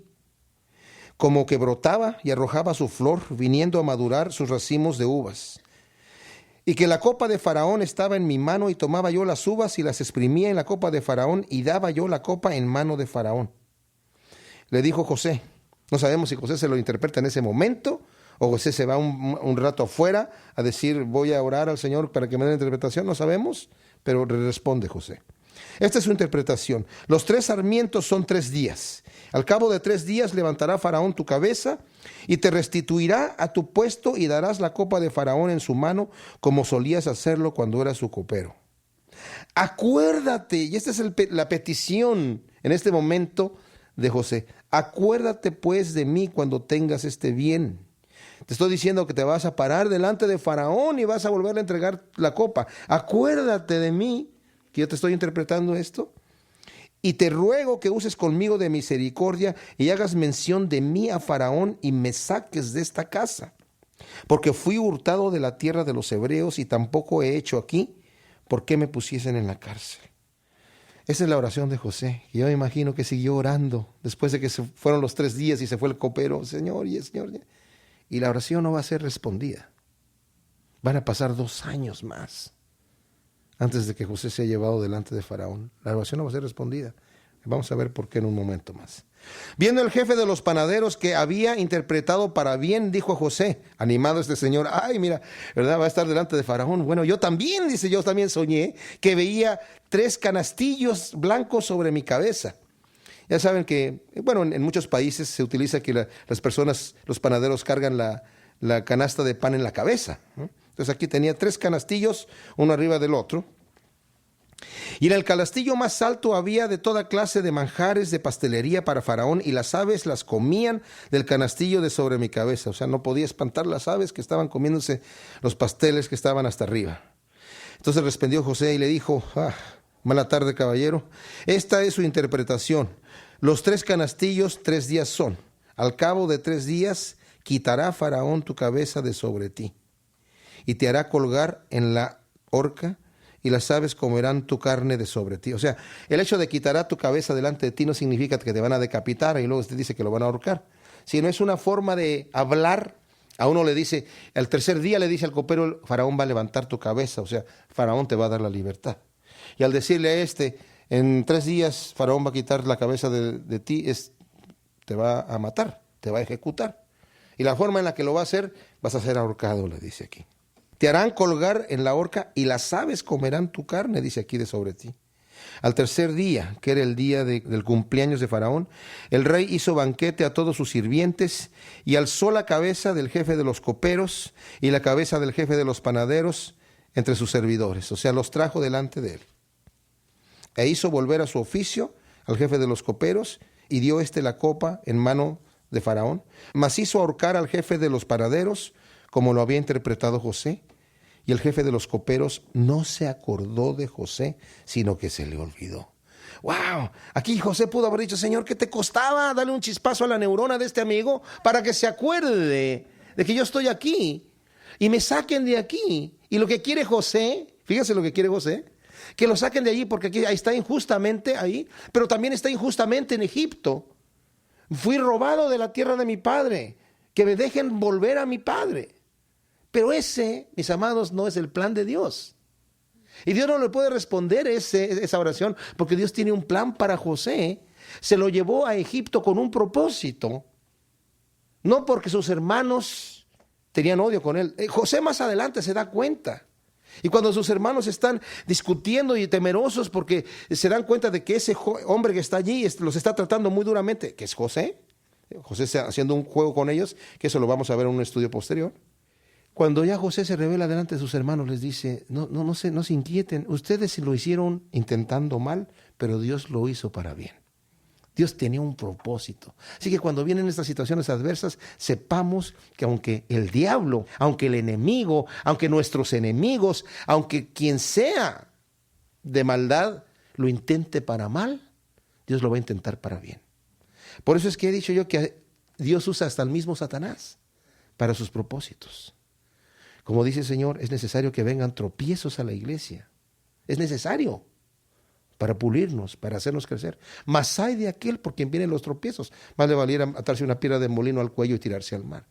como que brotaba y arrojaba su flor, viniendo a madurar sus racimos de uvas. Y que la copa de Faraón estaba en mi mano, y tomaba yo las uvas y las exprimía en la copa de Faraón, y daba yo la copa en mano de Faraón. Le dijo José, no sabemos si José se lo interpreta en ese momento, o José se va un rato afuera a decir, voy a orar al Señor para que me dé la interpretación, no sabemos, pero responde José. Esta es su interpretación. Los 3 sarmientos son 3 días. Al cabo de 3 días levantará Faraón tu cabeza y te restituirá a tu puesto, y darás la copa de Faraón en su mano, como solías hacerlo cuando eras su copero. Acuérdate, y esta es la petición en este momento de José, acuérdate pues de mí cuando tengas este bien. Te estoy diciendo que te vas a parar delante de Faraón y vas a volverle a entregar la copa. Acuérdate de mí, que yo te estoy interpretando esto, y te ruego que uses conmigo de misericordia y hagas mención de mí a Faraón y me saques de esta casa, porque fui hurtado de la tierra de los hebreos y tampoco he hecho aquí por qué me pusiesen en la cárcel. Esa es la oración de José. Y yo me imagino que siguió orando después de que se fueron los 3 días y se fue el copero, Señor, y la oración no va a ser respondida. Van a pasar 2 años más antes de que José sea llevado delante de Faraón. La oración no va a ser respondida. Vamos a ver por qué en un momento más. Viendo el jefe de los panaderos que había interpretado para bien, dijo a José, animado este señor, ay, mira, ¿verdad? Va a estar delante de Faraón. Bueno, yo también, dice, yo también soñé que veía 3 canastillos blancos sobre mi cabeza. Ya saben que, bueno, en muchos países se utiliza que las personas, los panaderos, cargan la canasta de pan en la cabeza, ¿no? Entonces aquí tenía 3 canastillos, uno arriba del otro. Y en el canastillo más alto había de toda clase de manjares de pastelería para Faraón, y las aves las comían del canastillo de sobre mi cabeza. O sea, no podía espantar las aves que estaban comiéndose los pasteles que estaban hasta arriba. Entonces respondió José y le dijo, mala tarde, caballero. Esta es su interpretación. Los 3 canastillos 3 días son. Al cabo de 3 días quitará Faraón tu cabeza de sobre ti, y te hará colgar en la horca, y las aves comerán tu carne de sobre ti. O sea, el hecho de quitará tu cabeza delante de ti no significa que te van a decapitar y luego usted dice que lo van a ahorcar, sino es una forma de hablar. A uno le dice, al 3er día le dice al copero, Faraón va a levantar tu cabeza, o sea, Faraón te va a dar la libertad. Y al decirle a En 3 días Faraón va a quitar la cabeza de ti, te va a matar, te va a ejecutar. Y la forma en la que lo va a hacer, vas a ser ahorcado, le dice aquí. Te harán colgar en la horca y las aves comerán tu carne, dice aquí de sobre ti. Al tercer día, que era el día del cumpleaños de Faraón, el rey hizo banquete a todos sus sirvientes y alzó la cabeza del jefe de los coperos y la cabeza del jefe de los panaderos entre sus servidores. O sea, los trajo delante de él. E hizo volver a su oficio al jefe de los coperos y dio la copa en mano de Faraón. Mas hizo ahorcar al jefe de los panaderos, como lo había interpretado José. Y el jefe de los coperos no se acordó de José, sino que se le olvidó. ¡Wow! Aquí José pudo haber dicho: Señor, ¿qué te costaba darle un chispazo a la neurona de este amigo para que se acuerde de que yo estoy aquí y me saquen de aquí? Y lo que quiere José, fíjense lo que quiere José, que lo saquen de allí porque aquí está injustamente ahí, pero también está injustamente en Egipto. Fui robado de la tierra de mi padre, que me dejen volver a mi padre. Pero ese, mis amados, no es el plan de Dios. Y Dios no le puede responder esa oración, porque Dios tiene un plan para José. Se lo llevó a Egipto con un propósito, no porque sus hermanos tenían odio con él. José más adelante se da cuenta. Y cuando sus hermanos están discutiendo y temerosos porque se dan cuenta de que ese hombre que está allí los está tratando muy duramente, que es José está haciendo un juego con ellos, que eso lo vamos a ver en un estudio posterior. Cuando ya José se revela delante de sus hermanos, les dice: no se inquieten, ustedes lo hicieron intentando mal, pero Dios lo hizo para bien. Dios tenía un propósito. Así que cuando vienen estas situaciones adversas, sepamos que aunque el diablo, aunque el enemigo, aunque nuestros enemigos, aunque quien sea de maldad lo intente para mal, Dios lo va a intentar para bien. Por eso es que he dicho yo que Dios usa hasta el mismo Satanás para sus propósitos. Como dice el Señor, es necesario que vengan tropiezos a la iglesia. Es necesario para pulirnos, para hacernos crecer. Mas hay de aquel por quien vienen los tropiezos. Más le valiera atarse una piedra de molino al cuello y tirarse al mar.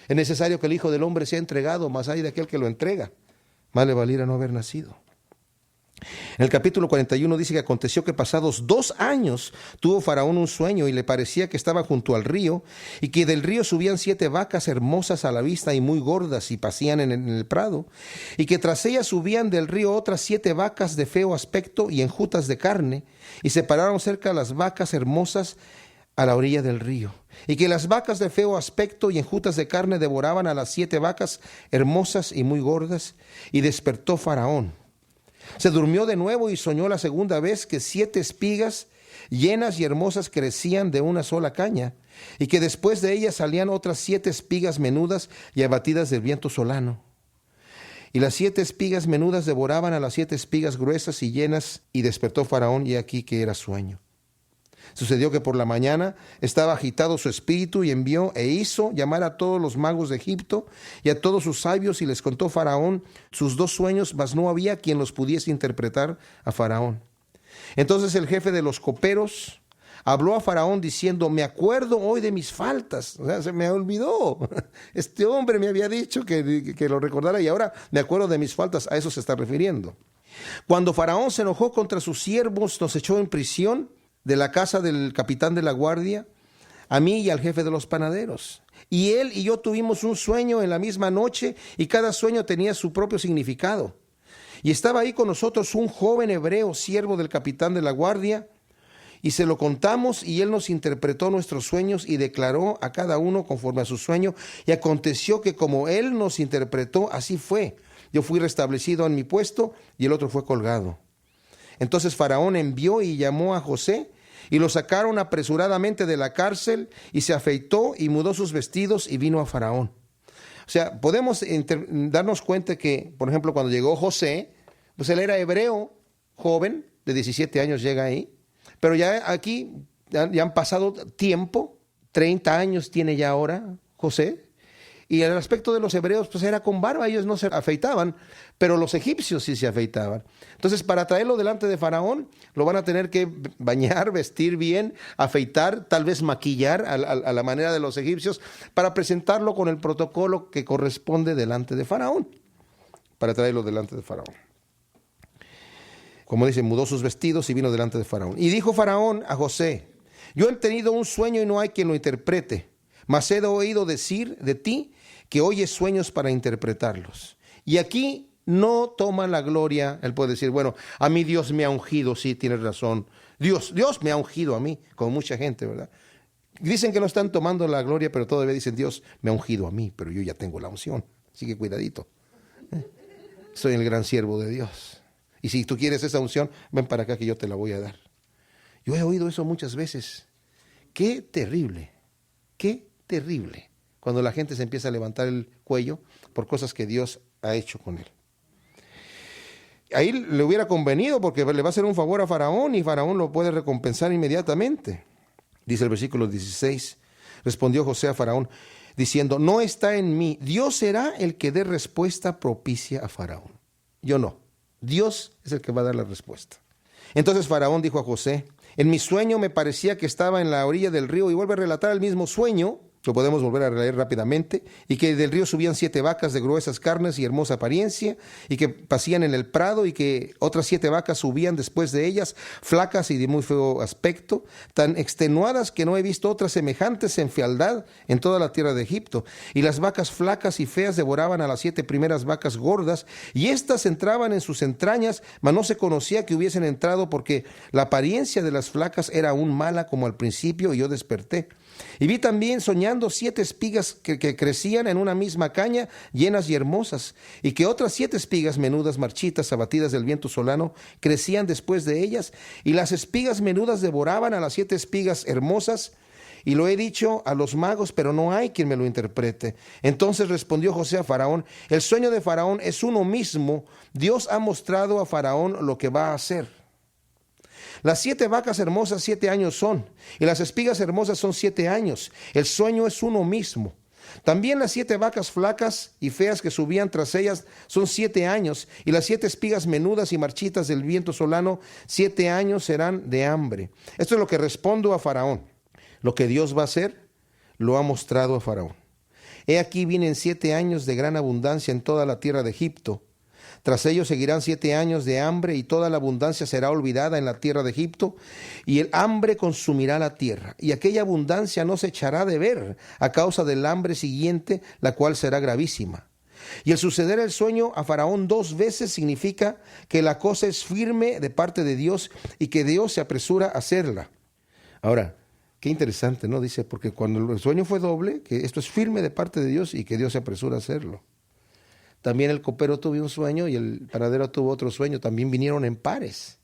Es necesario que el Hijo del Hombre sea entregado, mas hay de aquel que lo entrega. Más le valiera no haber nacido. En el capítulo 41 dice que aconteció que pasados 2 años tuvo Faraón un sueño y le parecía que estaba junto al río y que del río subían 7 vacas hermosas a la vista y muy gordas y pacían en el prado, y que tras ellas subían del río otras 7 vacas de feo aspecto y enjutas de carne, y se pararon cerca las vacas hermosas a la orilla del río, y que las vacas de feo aspecto y enjutas de carne devoraban a las 7 vacas hermosas y muy gordas, y despertó Faraón. Se durmió de nuevo y soñó la segunda vez que 7 espigas llenas y hermosas crecían de una sola caña, y que después de ellas salían otras 7 espigas menudas y abatidas del viento solano. Y las 7 espigas menudas devoraban a las 7 espigas gruesas y llenas, y despertó Faraón, y aquí que era sueño. Sucedió que por la mañana estaba agitado su espíritu y envió e hizo llamar a todos los magos de Egipto y a todos sus sabios, y les contó Faraón sus 2 sueños, mas no había quien los pudiese interpretar a Faraón. Entonces el jefe de los coperos habló a Faraón diciendo: me acuerdo hoy de mis faltas. O sea, se me olvidó. Este hombre me había dicho que lo recordara y ahora me acuerdo de mis faltas. A eso se está refiriendo. Cuando Faraón se enojó contra sus siervos, nos echó en prisión de la casa del capitán de la guardia, a mí y al jefe de los panaderos. Y él y yo tuvimos un sueño en la misma noche, y cada sueño tenía su propio significado. Y estaba ahí con nosotros un joven hebreo, siervo del capitán de la guardia, y se lo contamos, y él nos interpretó nuestros sueños y declaró a cada uno conforme a su sueño. Y aconteció que como él nos interpretó, así fue. Yo fui restablecido en mi puesto y el otro fue colgado. Entonces Faraón envió y llamó a José, y lo sacaron apresuradamente de la cárcel, y se afeitó y mudó sus vestidos y vino a Faraón. O sea, podemos darnos cuenta que, por ejemplo, cuando llegó José, pues él era hebreo, joven, de 17 años llega ahí, pero ya aquí ya han pasado tiempo, 30 años tiene ya ahora José. Y el aspecto de los hebreos pues era con barba, ellos no se afeitaban, pero los egipcios sí se afeitaban. Entonces, para traerlo delante de Faraón, lo van a tener que bañar, vestir bien, afeitar, tal vez maquillar a la manera de los egipcios, para presentarlo con el protocolo que corresponde delante de Faraón, para traerlo delante de Faraón. Como dice, mudó sus vestidos y vino delante de Faraón. Y dijo Faraón a José: yo he tenido un sueño y no hay quien lo interprete, mas he oído decir de ti que oyes sueños para interpretarlos. Y aquí no toma la gloria. Él puede decir, bueno, a mí Dios me ha ungido. Sí, tienes razón. Dios me ha ungido a mí, como mucha gente, ¿verdad? Dicen que no están tomando la gloria, pero todavía dicen, Dios me ha ungido a mí, pero yo ya tengo la unción. Así que cuidadito. Soy el gran siervo de Dios. Y si tú quieres esa unción, ven para acá que yo te la voy a dar. Yo he oído eso muchas veces. Qué terrible cuando la gente se empieza a levantar el cuello por cosas que Dios ha hecho con él. Ahí le hubiera convenido porque le va a hacer un favor a Faraón y Faraón lo puede recompensar inmediatamente. Dice el versículo 16, respondió José a Faraón diciendo, no está en mí, Dios será el que dé respuesta propicia a Faraón. Yo no, Dios es el que va a dar la respuesta. Entonces Faraón dijo a José, en mi sueño me parecía que estaba en la orilla del río, y vuelve a relatar el mismo sueño, lo podemos volver a leer rápidamente, y que del río subían 7 vacas de gruesas carnes y hermosa apariencia, y que pasían en el prado, y que otras 7 vacas subían después de ellas, flacas y de muy feo aspecto, tan extenuadas que no he visto otras semejantes en fealdad en toda la tierra de Egipto. Y las vacas flacas y feas devoraban a las 7 primeras vacas gordas, y éstas entraban en sus entrañas, mas no se conocía que hubiesen entrado, porque la apariencia de las flacas era aún mala como al principio, y yo desperté. Y vi también soñando 7 espigas que crecían en una misma caña, llenas y hermosas, y que otras 7 espigas menudas, marchitas, abatidas del viento solano, crecían después de ellas, y las espigas menudas devoraban a las 7 espigas hermosas. Y lo he dicho a los magos, pero no hay quien me lo interprete. Entonces respondió José a Faraón, el sueño de Faraón es uno mismo. Dios ha mostrado a Faraón lo que va a hacer. Las 7 vacas hermosas 7 años son, y las espigas hermosas son 7 años. El sueño es uno mismo. También las 7 vacas flacas y feas que subían tras ellas son 7 años, y las 7 espigas menudas y marchitas del viento solano 7 años serán de hambre. Esto es lo que respondo a Faraón. Lo que Dios va a hacer, lo ha mostrado a Faraón. He aquí vienen 7 años de gran abundancia en toda la tierra de Egipto. Tras ellos seguirán 7 años de hambre, y toda la abundancia será olvidada en la tierra de Egipto, y el hambre consumirá la tierra, y aquella abundancia no se echará de ver a causa del hambre siguiente, la cual será gravísima. Y el suceder el sueño a Faraón 2 veces significa que la cosa es firme de parte de Dios y que Dios se apresura a hacerla. Ahora, qué interesante, ¿no? Dice, porque cuando el sueño fue doble, que esto es firme de parte de Dios y que Dios se apresura a hacerlo. También el copero tuvo un sueño y el panadero tuvo otro sueño. También vinieron en pares.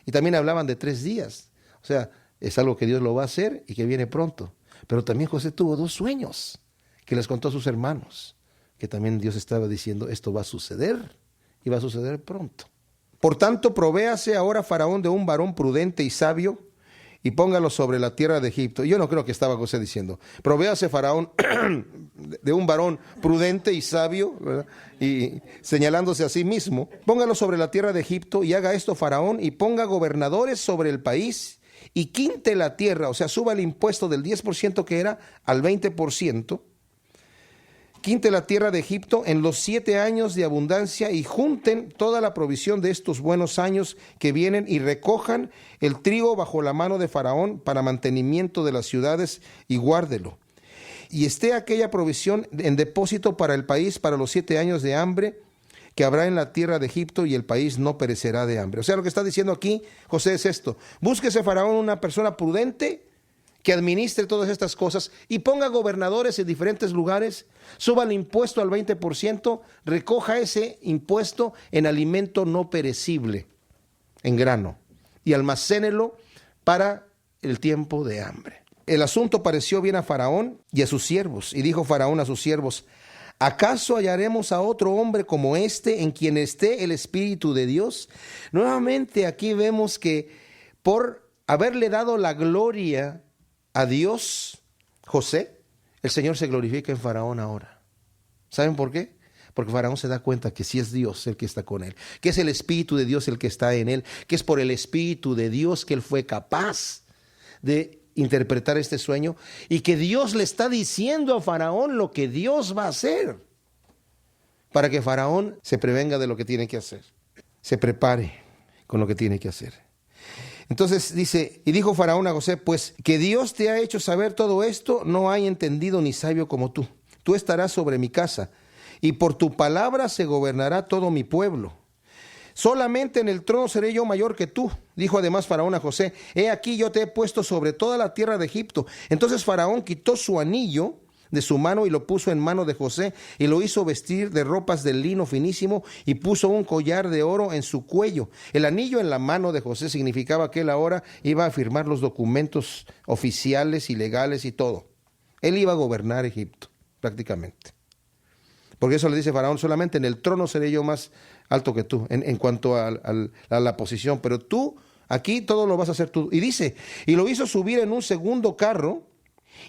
Y también hablaban de 3 días. O sea, es algo que Dios lo va a hacer y que viene pronto. Pero también José tuvo 2 sueños que les contó a sus hermanos. Que también Dios estaba diciendo, esto va a suceder y va a suceder pronto. Por tanto, provéase ahora Faraón de un varón prudente y sabio, y póngalo sobre la tierra de Egipto. Yo no creo que estaba José diciendo, provéase Faraón de un varón prudente y sabio, ¿verdad? Y señalándose a sí mismo, póngalo sobre la tierra de Egipto, y haga esto Faraón, y ponga gobernadores sobre el país, y quinte la tierra, o sea, suba el impuesto del 10% que era al 20%, quinte la tierra de Egipto en los 7 años de abundancia, y junten toda la provisión de estos buenos años que vienen, y recojan el trigo bajo la mano de Faraón para mantenimiento de las ciudades, y guárdelo. Y esté aquella provisión en depósito para el país para los 7 años de hambre que habrá en la tierra de Egipto, y el país no perecerá de hambre. O sea, lo que está diciendo aquí José es esto: búsquese Faraón una persona prudente que administre todas estas cosas, y ponga gobernadores en diferentes lugares, suba el impuesto al 20%, recoja ese impuesto en alimento no perecible, en grano, y almacénelo para el tiempo de hambre. El asunto pareció bien a Faraón y a sus siervos, y dijo Faraón a sus siervos, ¿acaso hallaremos a otro hombre como este en quien esté el Espíritu de Dios? Nuevamente aquí vemos que por haberle dado la gloria a Dios, José, el Señor se glorifica en Faraón ahora. ¿Saben por qué? Porque Faraón se da cuenta que sí es Dios el que está con él, que es el Espíritu de Dios el que está en él, que es por el Espíritu de Dios que él fue capaz de interpretar este sueño, y que Dios le está diciendo a Faraón lo que Dios va a hacer, para que Faraón se prevenga de lo que tiene que hacer, se prepare. con lo que tiene que hacer. Entonces dice, y dijo Faraón a José, pues que Dios te ha hecho saber todo esto, no hay entendido ni sabio como tú. Tú estarás sobre mi casa, y por tu palabra se gobernará todo mi pueblo. Solamente en el trono seré yo mayor que tú. Dijo además Faraón a José, he aquí yo te he puesto sobre toda la tierra de Egipto. Entonces Faraón quitó su anillo de su mano y lo puso en mano de José y lo hizo vestir de ropas de lino finísimo y puso un collar de oro en su cuello. El anillo en la mano de José significaba que él ahora iba a firmar los documentos oficiales y legales y todo. Él iba a gobernar Egipto, prácticamente. Porque eso le dice Faraón, solamente en el trono seré yo más alto que tú, en cuanto a la posición, pero tú, aquí todo lo vas a hacer tú. Y dice, y lo hizo subir en un segundo carro,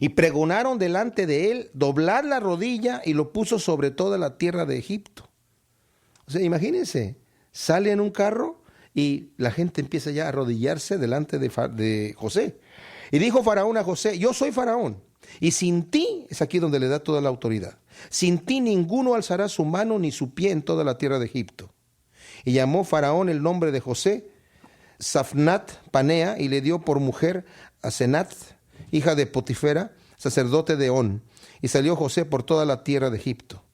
y pregonaron delante de él, doblar la rodilla, y lo puso sobre toda la tierra de Egipto. O sea, imagínense, sale en un carro y la gente empieza ya a arrodillarse delante de José. Y dijo Faraón a José, yo soy Faraón, y sin ti, es aquí donde le da toda la autoridad, sin ti ninguno alzará su mano ni su pie en toda la tierra de Egipto. Y llamó Faraón el nombre de José, Safnat Panea, y le dio por mujer a Senat, hija de Potifera, sacerdote de On. Y salió José por toda la tierra de Egipto.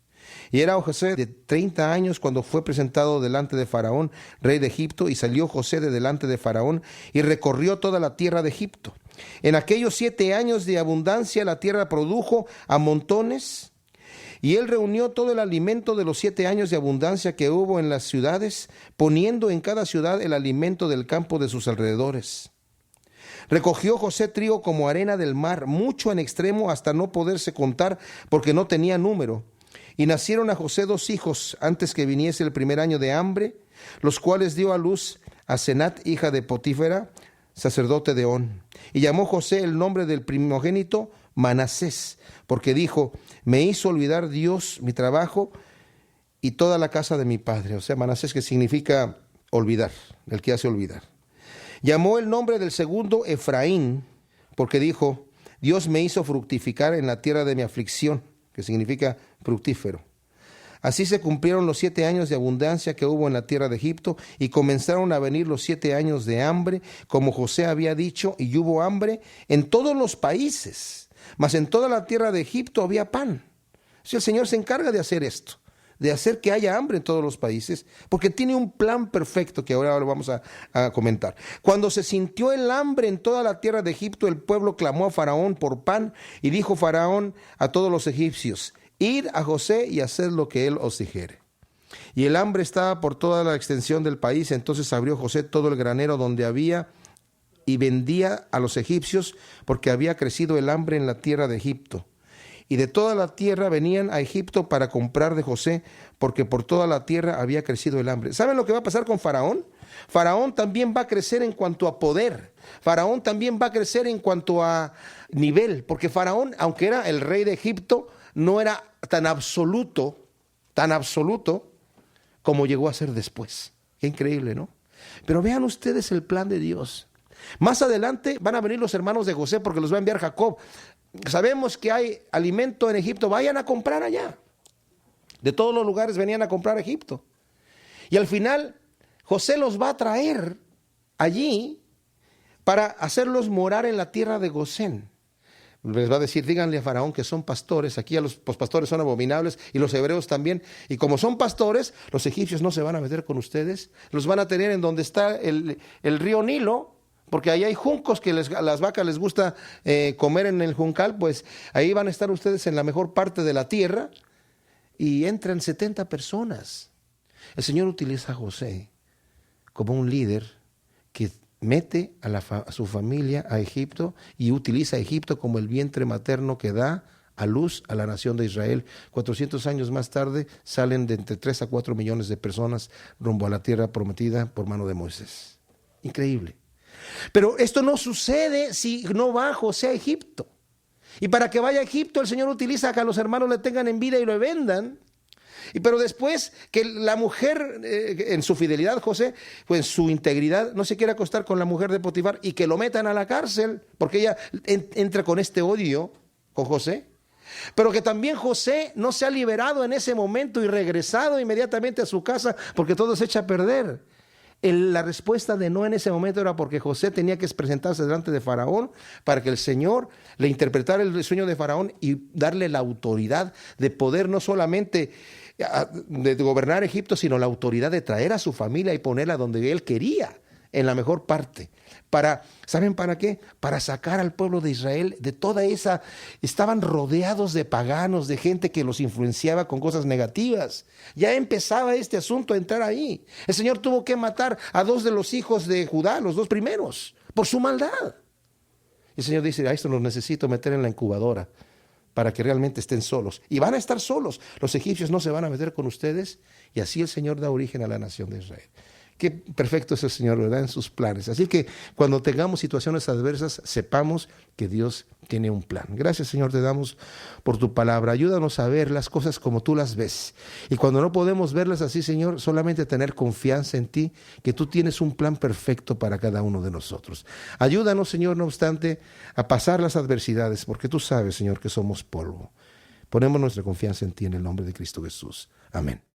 Y era José de 30 años cuando fue presentado delante de Faraón, rey de Egipto, y salió José de delante de Faraón y recorrió toda la tierra de Egipto. En aquellos 7 años de abundancia la tierra produjo a montones, y él reunió todo el alimento de los 7 años de abundancia que hubo en las ciudades, poniendo en cada ciudad el alimento del campo de sus alrededores. Recogió José trigo como arena del mar, mucho en extremo hasta no poderse contar, porque no tenía número. Y nacieron a José 2 hijos antes que viniese el primer año de hambre, los cuales dio a luz a Senat, hija de Potifera, sacerdote de On. Y llamó José el nombre del primogénito Manasés, porque dijo, me hizo olvidar Dios mi trabajo y toda la casa de mi padre. O sea, Manasés, que significa olvidar, el que hace olvidar. Llamó el nombre del segundo Efraín, porque dijo, Dios me hizo fructificar en la tierra de mi aflicción, que significa fructífero. Así se cumplieron los 7 años de abundancia que hubo en la tierra de Egipto, y comenzaron a venir los 7 años de hambre, como José había dicho, y hubo hambre en todos los países, mas en toda la tierra de Egipto había pan. Si el Señor se encarga de hacer esto, de hacer que haya hambre en todos los países, porque tiene un plan perfecto que ahora lo vamos a comentar. Cuando se sintió el hambre en toda la tierra de Egipto, el pueblo clamó a Faraón por pan, y dijo Faraón a todos los egipcios, id a José y haced lo que él os dijere. Y el hambre estaba por toda la extensión del país. Entonces abrió José todo el granero donde había y vendía a los egipcios, porque había crecido el hambre en la tierra de Egipto. Y de toda la tierra venían a Egipto para comprar de José, porque por toda la tierra había crecido el hambre. ¿Saben lo que va a pasar con Faraón? Faraón también va a crecer en cuanto a poder. Faraón también va a crecer en cuanto a nivel, porque Faraón, aunque era el rey de Egipto, no era tan absoluto como llegó a ser después. Qué increíble, ¿no? Pero vean ustedes el plan de Dios. Más adelante van a venir los hermanos de José, porque los va a enviar Jacob. Sabemos que hay alimento en Egipto, vayan a comprar allá. De todos los lugares venían a comprar a Egipto. Y al final José los va a traer allí para hacerlos morar en la tierra de Gosén. Les va a decir, díganle a Faraón que son pastores. Aquí a los pastores son abominables, y los hebreos también. Y como son pastores, los egipcios no se van a meter con ustedes. Los van a tener en donde está el río Nilo, porque ahí hay juncos que a las vacas les gusta comer en el juncal. Pues ahí van a estar ustedes en la mejor parte de la tierra. Y entran 70 personas. El Señor utiliza a José como un líder que mete a su familia a Egipto, y utiliza a Egipto como el vientre materno que da a luz a la nación de Israel. 400 años más tarde salen de entre 3 a 4 millones de personas rumbo a la tierra prometida por mano de Moisés. Increíble. Pero esto no sucede si no va José a Egipto. Y para que vaya a Egipto, el Señor utiliza que a los hermanos le tengan en vida y lo vendan. Pero después que la mujer, en su fidelidad, José, pues en su integridad, no se quiere acostar con la mujer de Potifar, y que lo metan a la cárcel, porque ella entra con este odio con José. Pero que también José no se ha liberado en ese momento y regresado inmediatamente a su casa, porque todo se echa a perder. La respuesta de no en ese momento era porque José tenía que presentarse delante de Faraón para que el Señor le interpretara el sueño de Faraón y darle la autoridad de poder no solamente de gobernar Egipto, sino la autoridad de traer a su familia y ponerla donde él quería, en la mejor parte. ¿Saben para qué? Para sacar al pueblo de Israel de toda esa... Estaban rodeados de paganos, de gente que los influenciaba con cosas negativas. Ya empezaba este asunto a entrar ahí. El Señor tuvo que matar a 2 de los hijos de Judá, los 2 primeros, por su maldad. Y el Señor dice, a esto los necesito meter en la incubadora para que realmente estén solos. Y van a estar solos. Los egipcios no se van a meter con ustedes. Y así el Señor da origen a la nación de Israel. Qué perfecto es el Señor, ¿verdad? En sus planes. Así que cuando tengamos situaciones adversas, sepamos que Dios tiene un plan. Gracias, Señor, te damos por tu palabra. Ayúdanos a ver las cosas como tú las ves. Y cuando no podemos verlas así, Señor, solamente tener confianza en ti, que tú tienes un plan perfecto para cada uno de nosotros. Ayúdanos, Señor, no obstante, a pasar las adversidades, porque tú sabes, Señor, que somos polvo. Ponemos nuestra confianza en ti en el nombre de Cristo Jesús. Amén.